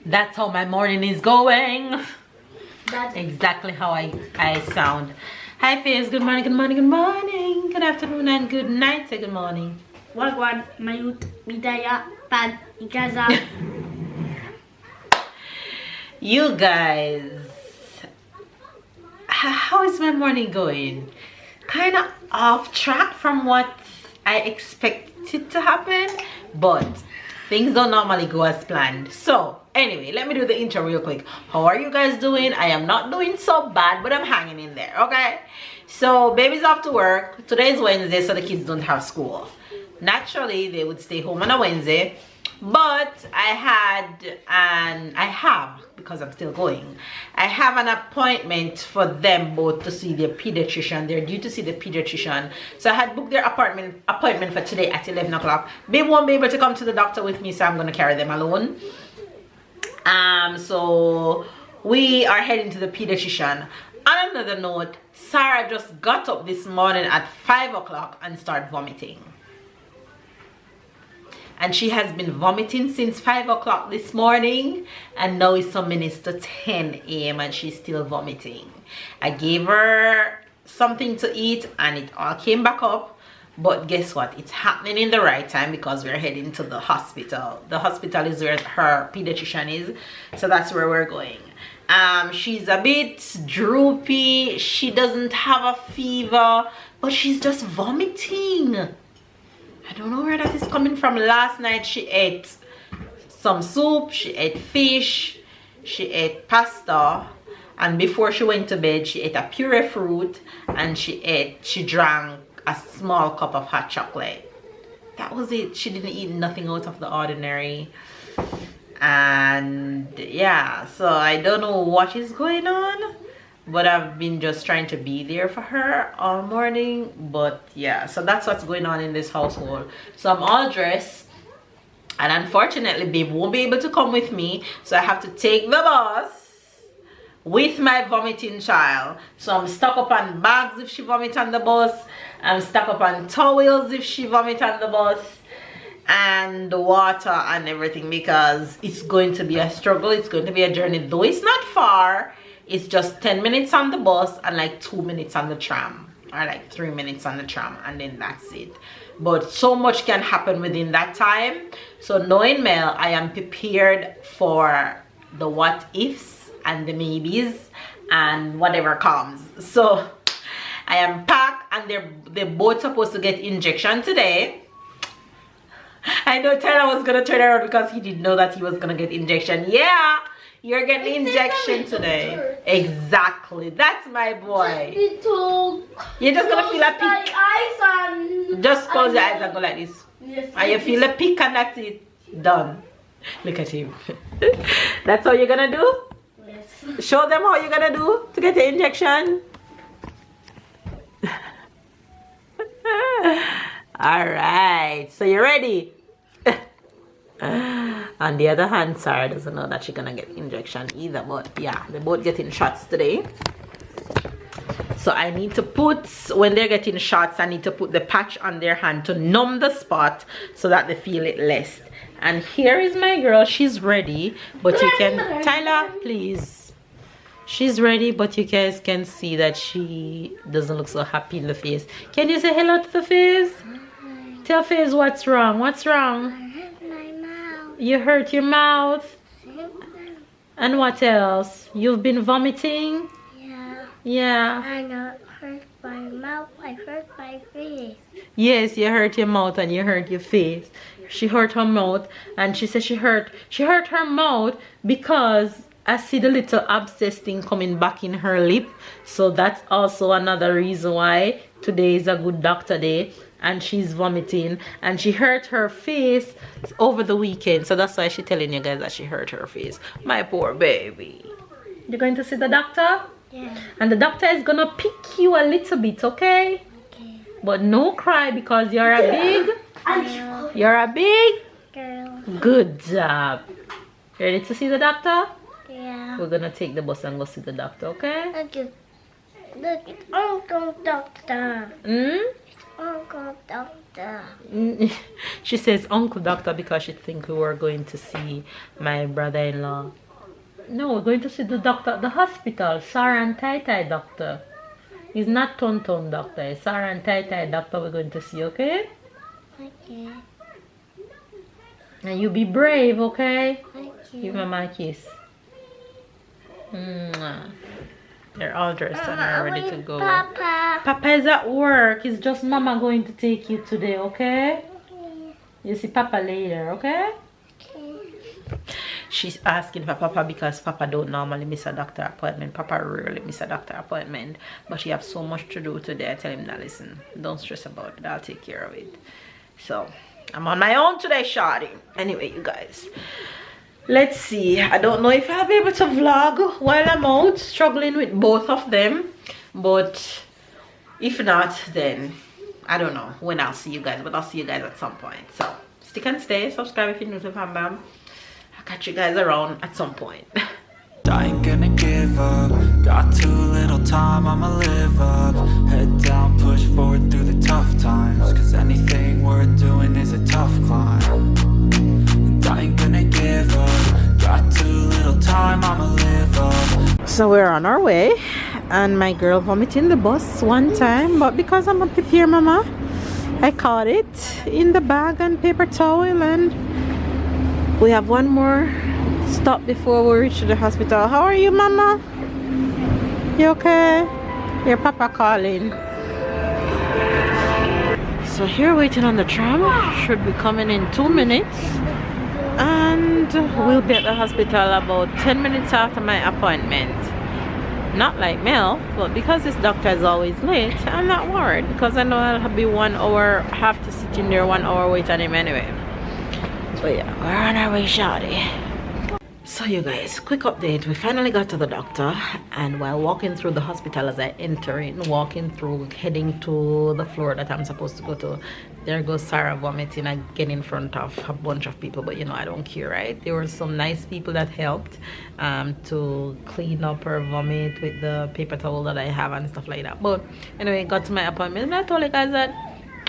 That's how my morning is going. That's exactly how I sound. Hi Faze, good morning, good morning, good morning, good afternoon and good night. Say good morning. Wagwan, Mayut, Midaya, Pad, Igaza. You guys, how is my morning going? Kind of off track from what I expected to happen, but things don't normally go as planned. So anyway, let me do the intro real quick. How are you guys doing? I am not doing so bad, but I'm hanging in there, okay? So baby's off to work. Today is Wednesday, so the kids don't have school. Naturally, they would stay home on a Wednesday, but I have, because I'm still going, I have an appointment for them both to see their pediatrician. They're due to see the pediatrician. So I had booked their appointment for today at 11 o'clock. Babe won't be able to come to the doctor with me, so I'm going to carry them alone. So we are heading to the pediatrician. On another note, Sarah just got up this morning at 5 o'clock and started vomiting. And she has been vomiting since 5 o'clock this morning, and now it's some minutes to 10 a.m. and she's still vomiting. I gave her something to eat and it all came back up, but guess what? It's happening in the right time because we're heading to the hospital. The hospital is where her pediatrician is, so that's where we're going. She's a bit droopy. She doesn't have a fever, but she's just vomiting. I don't know where that is coming from. Last night she ate some soup, she ate fish, she ate pasta, and before she went to bed she ate a puree fruit, and she drank a small cup of hot chocolate. That was it. She didn't eat nothing out of the ordinary. And yeah, so I don't know what is going on, but I've been just trying to be there for her all morning. But yeah, so that's what's going on in this household. So I'm all dressed, and unfortunately babe won't be able to come with me, so I have to take the bus with my vomiting child. So I'm stuck up on bags if she vomit on the bus, I'm stuck up on towels if she vomit on the bus, and the water and everything, because it's going to be a struggle. It's going to be a journey, though it's not far. It's just 10 minutes on the bus and like 2 minutes on the tram, or like 3 minutes on the tram, and then that's it. But so much can happen within that time. So knowing Mel, I am prepared for the what ifs and the maybes and whatever comes. So I am packed, and they're both supposed to get injection today. I know Tyler was gonna turn around because he didn't know that he was gonna get injection. Yeah, you're getting injection today. Exactly. That's my boy. You're just gonna feel a pick. Just close your eyes and go like this. And you feel a pick, and that's it. Done. Look at him. That's how you're gonna do? Yes. Show them how you're gonna do to get the injection. Alright, so you're ready? On the other hand, Sarah doesn't know that she's gonna get injection either, but yeah, they're both getting shots today. So I need to put, when they're getting shots, I need to put the patch on their hand to numb the spot so that they feel it less. And here is my girl. She's ready, but you can, Tyler, please. She's ready, but you guys can see that she doesn't look so happy in the face. Can you say hello to the face? Tell face what's wrong. What's wrong? I hurt my mouth. You hurt your mouth? And what else? You've been vomiting? Yeah. Yeah. I not hurt my mouth. I hurt my face. Yes, you hurt your mouth and you hurt your face. She hurt her mouth, and she said she hurt her mouth because I see the little abscess thing coming back in her lip. So that's also another reason why today is a good doctor day. And she's vomiting, and she hurt her face over the weekend, so that's why she's telling you guys that she hurt her face. My poor baby. You're going to see the doctor? Yeah. And the doctor is gonna pick you a little bit, okay? Okay. But no cry, because you're a big Girl. you're a big Girl. good job. Ready to see the doctor? Yeah. We're gonna take the bus and go see the doctor, okay? Look, it's Uncle Doctor. Hmm? Uncle Doctor. She says Uncle Doctor because she thinks we were going to see my brother-in-law. No, we're going to see the doctor at the hospital. Sarah and Tai Tai doctor. He's not Tonton doctor. It's Sarah and Tai Tai doctor we're going to see, okay? Okay. And you be brave, okay? Okay. Give Mama a kiss. Mwah. They're all dressed and are ready to go. Papa. Papa is at work. It's just Mama going to take you today, okay? Okay. You see Papa later, okay? Okay. She's asking for Papa because Papa don't normally miss a doctor appointment. Papa rarely miss a doctor appointment. But she have so much to do today. I tell him, now listen, don't stress about it. I'll take care of it. So, I'm on my own today, shawty. Anyway, you guys. Let's see. I don't know if I'll be able to vlog while I'm out. Struggling with both of them. But if not, then I don't know when I'll see you guys. But I'll see you guys at some point. So, stick and stay. Subscribe if you're new to Fam Bam. I'll catch you guys around at some point. I ain't gonna give up. Got too little time, I'ma live up. Head down, push forward through the tough times. Cause anything worth doing is a tough climb. And I ain't gonna give up. Got too little time, I'ma live up. So we're on our way. And my girl vomited in the bus one time. But because I'm a prepare mama, I caught it in the bag and paper towel. And we have one more stop before we reach the hospital. How are you, Mama? You okay? Your Papa calling. So here waiting on the tram. Should be coming in 2 minutes. And we'll be at the hospital about 10 minutes after my appointment. Not like Mel, but because this doctor is always late, I'm not worried. Because I know I'll be 1 hour, have to sit in there 1 hour wait on him anyway. So yeah, we're on our way, shawty. So you guys, quick update. We finally got to the doctor, and while walking through the hospital, as I enter in, walking through, heading to the floor that I'm supposed to go to, there goes Sarah vomiting again in front of a bunch of people. But you know, I don't care, right? There were some nice people that helped to clean up her vomit with the paper towel that I have and stuff like that. But anyway, got to my appointment, and I told you guys that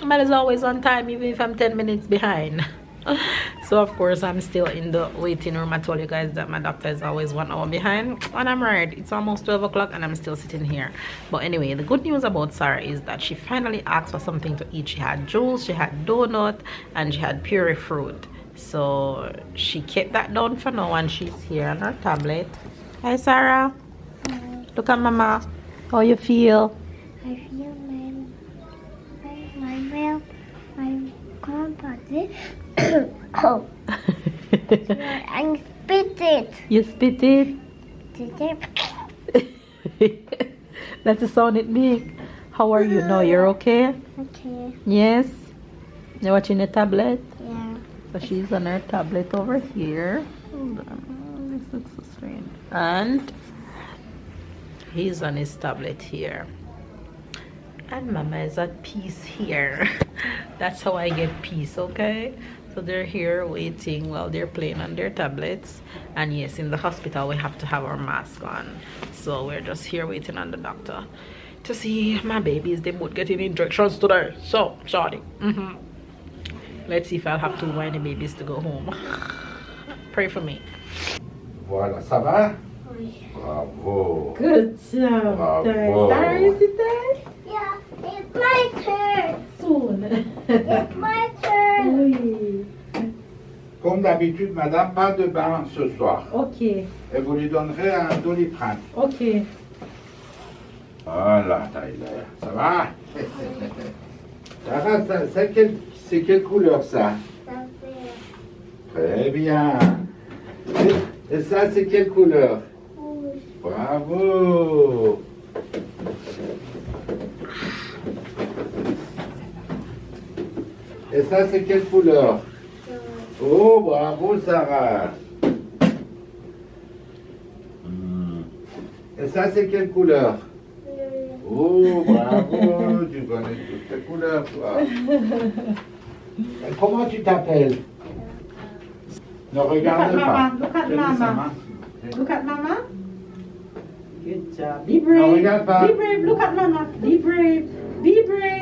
I'm always on time, even if I'm 10 minutes behind. So of course I'm still in the waiting room. I told you guys that my doctor is always 1 hour behind, and I'm right, it's almost 12 o'clock and I'm still sitting here. But anyway, the good news about Sarah is that she finally asked for something to eat. She had juice, she had donut, and she had puree fruit. So she kept that down for now, and she's here on her tablet. Hi Sarah. Look at Mama. How you feel? I feel my grandfather. Oh. I spit it. You spit it? That's the sound it makes. How are you now? You're okay? Okay. Yes? You're watching the tablet? Yeah. So she's on her tablet over here. Hold on. This looks so strange. And he's on his tablet here. And Mama is at peace here. That's how I get peace, okay? So they're here waiting while they're playing on their tablets. And yes, in the hospital we have to have our mask on. So we're just here waiting on the doctor to see my babies. They both getting injections today. So, sorry. Let's see if I'll have 2 whiny babies to go home. Pray for me. Voilà, ça va? Oui. Bravo. Good job. Bravo. Sarah, is it there? Yeah, it's my turn. Soon. It's my turn. Oui. Comme d'habitude, madame, pas de bain ce soir. Ok. Et vous lui donnerez un doliprane. Ok. Voilà, Tyler. Ça va? Sarah, c'est quelle couleur ça? Ça fait Très bien. Et ça, c'est quelle couleur? rouge. Bravo. Et ça, c'est quelle couleur? Oh, bravo, Sarah. Et ça, c'est quelle couleur? Oh, bravo, tu connais toutes les couleurs, toi. Et comment tu t'appelles? Ne regarde pas. Look at Fais Mama. sa main. Look at Mama. Good job. Be brave. No, regarde pas. Be brave. Look at Mama. Be brave. Be brave.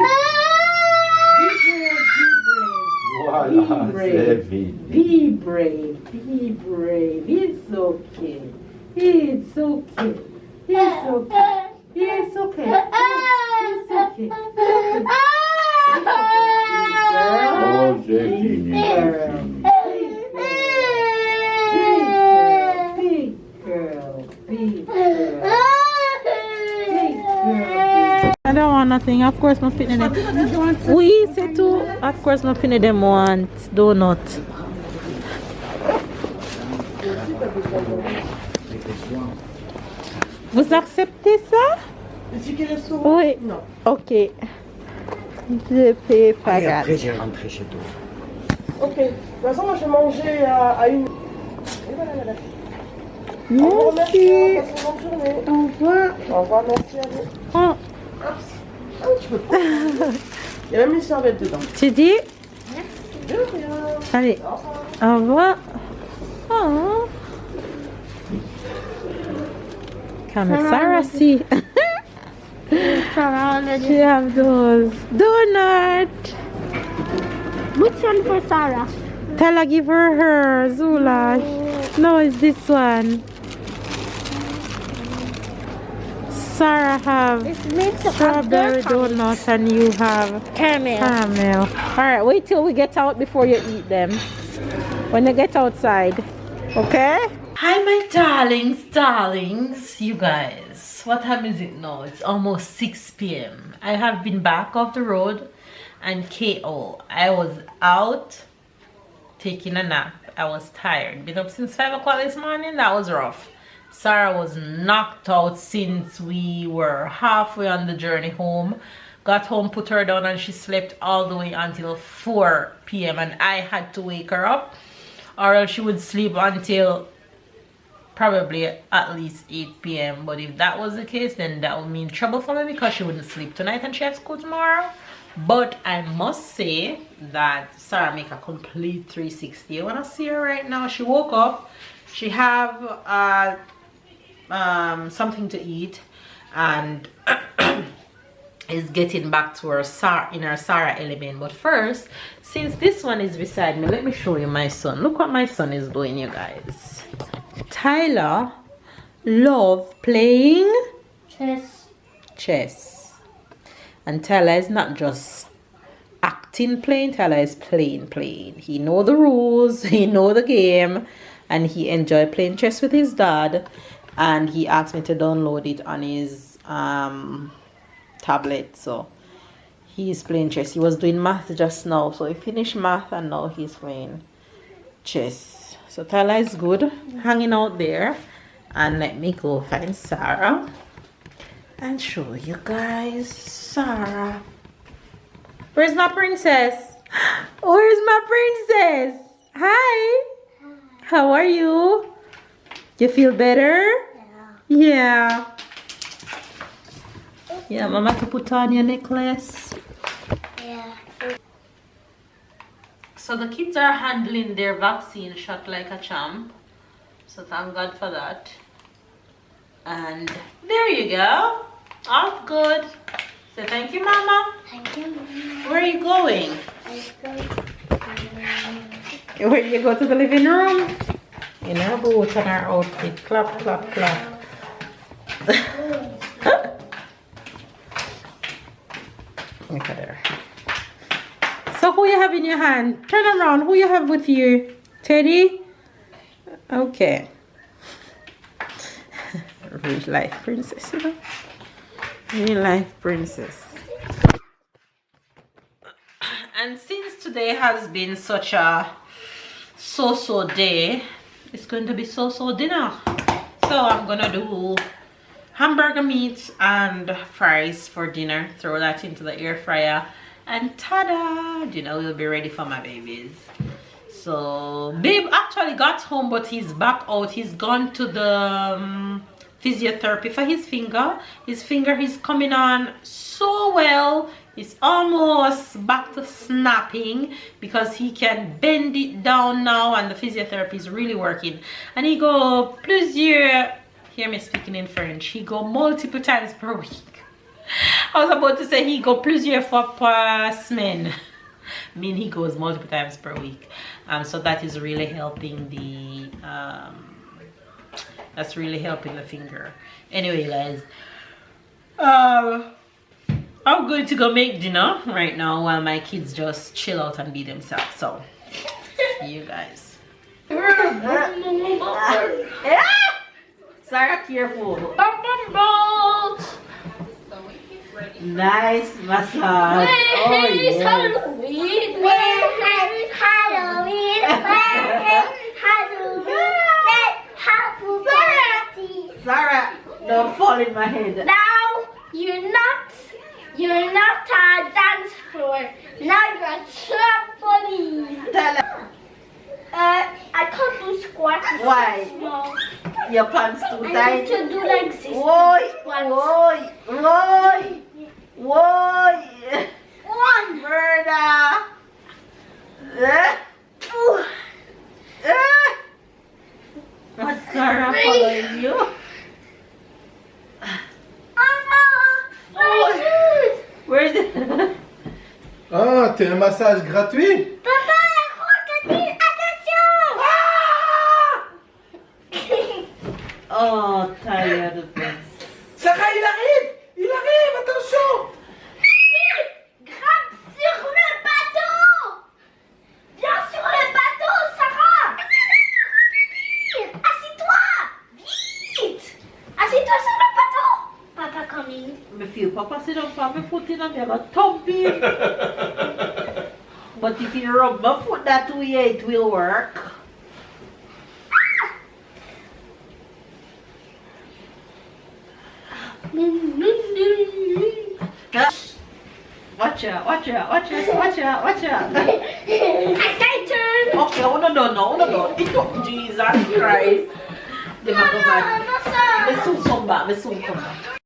Voilà, c'est fini. Be brave. Be brave. It's okay. It's okay. It's okay. It's okay. It's okay. Oh, c'est fini. Big girl. Big girl. I don't want nothing. Of course, my fitting them. We say too. Of course, my fitting them want donut. Vous acceptez ça? Oui. Non. Ok. Je paie pas. Et après, j'ai rentré chez toi. Ok. De toute façon, moi, je vais manger à une. Et voilà, madame. Merci. Passez une bonne journée. Au revoir. Au revoir, merci à vous. Oh. Ah, tu peux pas. Il y a même une serviette dedans. Tu dis? De rien. Allez. Au revoir. Oh. Come at Sarah, see. She have those donut. Which one for Sarah? Tala give her Zula. No, it's this one. Sarah have It's made to strawberry donut and you have caramel. caramel. Alright, wait till we get out before you eat them. When you get outside. Okay? Hi my darlings, you guys. What time is it now? It's almost 6 p.m. I have been back off the road and KO. I was out taking a nap. I was tired. Been up since 5 o'clock this morning. That was rough. Sarah was knocked out since we were halfway on the journey home. Got home, put her down, and she slept all the way until 4 p.m. and I had to wake her up, or else she would sleep until probably at least 8 p.m. But if that was the case, then that would mean trouble for me because she wouldn't sleep tonight and she has school tomorrow. But I must say that Sarah make a complete 360. I want to see her right now. She woke up. She have something to eat and is getting back to her Sarah element. But first, since this one is beside me, let me show you my son. Look what my son is doing, you guys. Tyler love playing chess. And Tyler is not just acting playing, Tyler is playing. He know the rules, he know the game, and he enjoy playing chess with his dad. And he asked me to download it on his tablet, so he's playing chess. He was doing math just now, so he finished math and now he's playing chess. So Tyler is good, hanging out there. And let me go find Sarah and show you guys Sarah. Where's my princess? Where's my princess? Hi. How are you? You feel better? Yeah. Yeah, Mama to put on your necklace. Yeah. So the kids are handling their vaccine shot like a champ. So thank God for that. And there you go. All good. So thank you, Mama. Thank you, Mama. Where are you going? I Where you go to the living room? In our boot and our outfit. Clap, clap, clap. Look at her. So who you have in your hand? Turn around. Who you have with you? Teddy? Okay. Real life princess, you know? Real life princess. And since today has been such a so-so day, it's going to be so-so dinner. So I'm gonna do hamburger meat and fries for dinner. Throw that into the air fryer and ta-da! Dinner will be ready for my babies. So babe actually got home, but he's back out. He's gone to the physiotherapy for his finger. His finger is coming on so well. It's almost back to snapping because he can bend it down now, and the physiotherapy is really working. And he go plusieurs, hear me speaking in French, he go multiple times per week. I was about to say he go plusieurs fois par semaine. mean he goes multiple times per week. So that is really helping the finger. Anyway, guys, I'm going to go make dinner right now while my kids just chill out and be themselves. So see you guys. Sarah, careful. Nice massage. Oh, yes. Halloween. Sarah, don't fall in my head. Now you're not a dance floor. Now you're a trampoline. Tell her. I can't do squats. Why? No. Your pants too I tight. need to do like this. Why? Squats. Why? One. Murder. Ooh. What Sarah following you? My shoes. Where is it? Ah, t'es un massage gratuit? Papa, crocodile, attention. Oh, tired of this. Sarah, il arrive, attention! Grimpe sur le bateau. Viens sur le bateau, Sarah. Assis-toi. Vite. Assis-toi sur le bateau. Papa coming. Me feel Papa sit up on my foot in and me have a thump in. But if you rub my foot that way, it will work. Watch out. I turn. Okay, no. Jesus Christ. They might go back. Me soon come back.